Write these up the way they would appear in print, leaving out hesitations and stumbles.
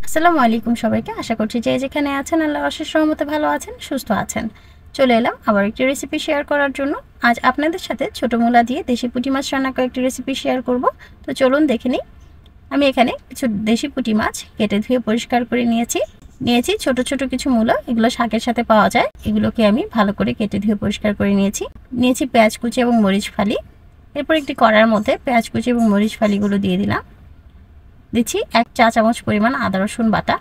আসসালামু আলাইকুম সবাইকে। আশা করছি যে যেখানে আছেন আল্লাহর অশেষ রহমতে ভালো আছেন, সুস্থ আছেন। চলে এলাম আবার একটি রেসিপি শেয়ার করার জন্য। আজ আপনাদের সাথে ছোট মূলা দিয়ে দেশি পুঁটি মাছ রান্না করে একটি রেসিপি শেয়ার করব। তো চলুন দেখে নিই। আমি এখানে কিছু দেশি পুঁটি মাছ কেটে ধুয়ে পরিষ্কার করে নিয়েছি ছোট ছোট কিছু মূলা, এগুলো শাকের সাথে পাওয়া যায়। এগুলোকে আমি ভালো করে কেটে ধুয়ে পরিষ্কার করে নিয়েছি পেঁয়াজ কুচি এবং মরিচ ফালি। এরপর একটি কড়ার মধ্যে পেঁয়াজ কুচি এবং মরিচ ফালিগুলো দিয়ে দিচ্ছি 1 চা চামচ পরিমাণ আদা রসুন বাটা,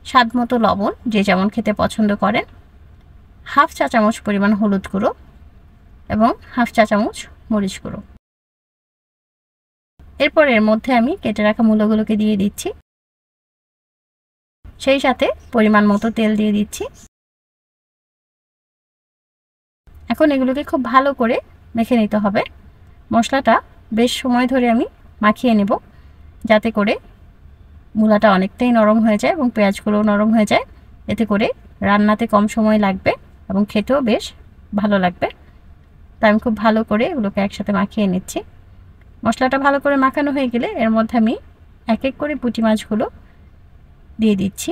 স্বাদ মতো লবণ যে যেমন খেতে পছন্দ করেন, 1/2 চা চামচ পরিমাণ হলুদ গুঁড়ো এবং 1/2 চা চামচ মরিচ গুঁড়ো। এরপর এর মধ্যে আমি কেটে রাখা মূলাগুলোকে দিয়ে দিচ্ছি, সেই সাথে পরিমাণ মতো তেল দিয়ে দিচ্ছি। এখন এগুলোকে খুব ভালো করে মেখে নিতে হবে। মশলাটা বেশ সময় ধরে আমি মাখিয়ে নেব, যাতে করে মূলাটা অনেকটাই নরম হয়ে যায় এবং পেঁয়াজগুলো নরম হয়ে যায়। এতে করে রান্নাতে কম সময় লাগবে এবং খেতেও বেশ ভালো লাগবে। তাই আমি খুব ভালো করে এগুলোকে একসাথে মাখিয়ে নিচ্ছি। মশলাটা ভালো করে মাখানো হয়ে গেলে এর মধ্যে আমি এক এক করে পুঁটি মাছগুলো দিয়ে দিচ্ছি।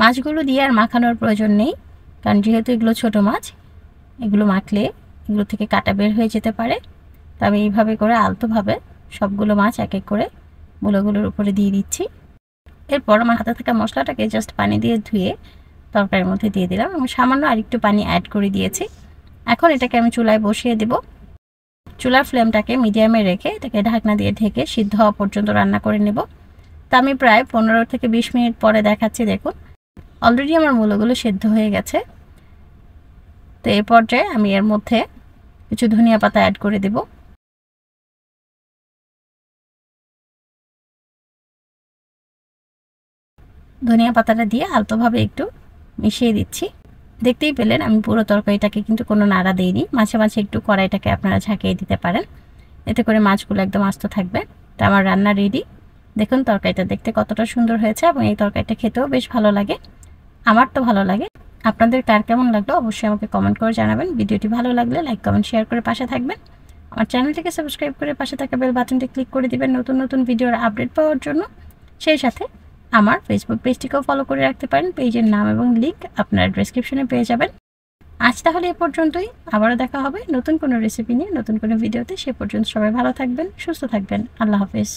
মাছগুলো দিয়ে আর মাখানোর প্রয়োজন নেই, কারণ যেহেতু এগুলো ছোট মাছ, এগুলো মাখলে এগুলো থেকে কাঁটা বের হয়ে যেতে পারে। তো আমি এইভাবে করে আলতোভাবে সবগুলো মাছ এক এক করে মূলাগুলোর উপরে দিয়ে দিচ্ছি। এরপর আমার হাতে থাকা মশলাটাকে জাস্ট পানি দিয়ে ধুয়ে তরকারির মধ্যে দিয়ে দিলাম এবং সামান্য আরেকটু পানি অ্যাড করে দিয়েছি। এখন এটাকে আমি চুলায় বসিয়ে দেব। চুলার ফ্লেমটাকে মিডিয়ামে রেখে এটাকে ঢাকনা দিয়ে ঢেকে সিদ্ধ হওয়া পর্যন্ত রান্না করে নেব। তা আমি প্রায় 15 থেকে 20 মিনিট পরে দেখাচ্ছি। দেখুন, অলরেডি আমার মূলাগুলো সিদ্ধ হয়ে গেছে। তো এই পর্যায়ে আমি এর মধ্যে কিছু ধনিয়া পাতা অ্যাড করে দেব। ধনিয়া পাতাটা দিয়ে আলতোভাবে একটু মিশিয়ে দিচ্ছি। দেখতেই পেলেন আমি পুরো তরকারিটাকে কিন্তু কোনো নাড়া দেইনি, মাঝে মাঝে একটু কড়াইটাকে আপনারা ঝাঁকিয়ে দিতে পারেন, এতে করে মাছগুলো একদম আস্ত থাকবে। তো আমার রান্না রেডি। দেখুন তরকারিটা দেখতে কতটা সুন্দর হয়েছে এবং এই তরকারিটা খেতেও বেশ ভালো লাগে। আমার তো ভালো লাগে। আপনাদের কার কেমন লাগলো অবশ্যই আমাকে কমেন্ট করে জানাবেন। ভিডিওটি ভালো লাগলে লাইক কমেন্ট শেয়ার করে পাশে থাকবেন। আমার চ্যানেলটিকে সাবস্ক্রাইব করে পাশে থাকা বেল বাটনটি ক্লিক করে দিবেন নতুন নতুন ভিডিওর আপডেট পাওয়ার জন্য। সেই সাথে আমার ফেসবুক পেজটিকেও ফলো করে রাখতে পারেন। পেজের নাম এবং লিঙ্ক আপনারা ডেসক্রিপশনে পেয়ে যাবেন। আজ তাহলে এ পর্যন্তই। আবারও দেখা হবে নতুন কোনো রেসিপি নিয়ে নতুন কোনো ভিডিওতে। সে পর্যন্ত সবাই ভালো থাকবেন, সুস্থ থাকবেন। আল্লাহ হাফেজ।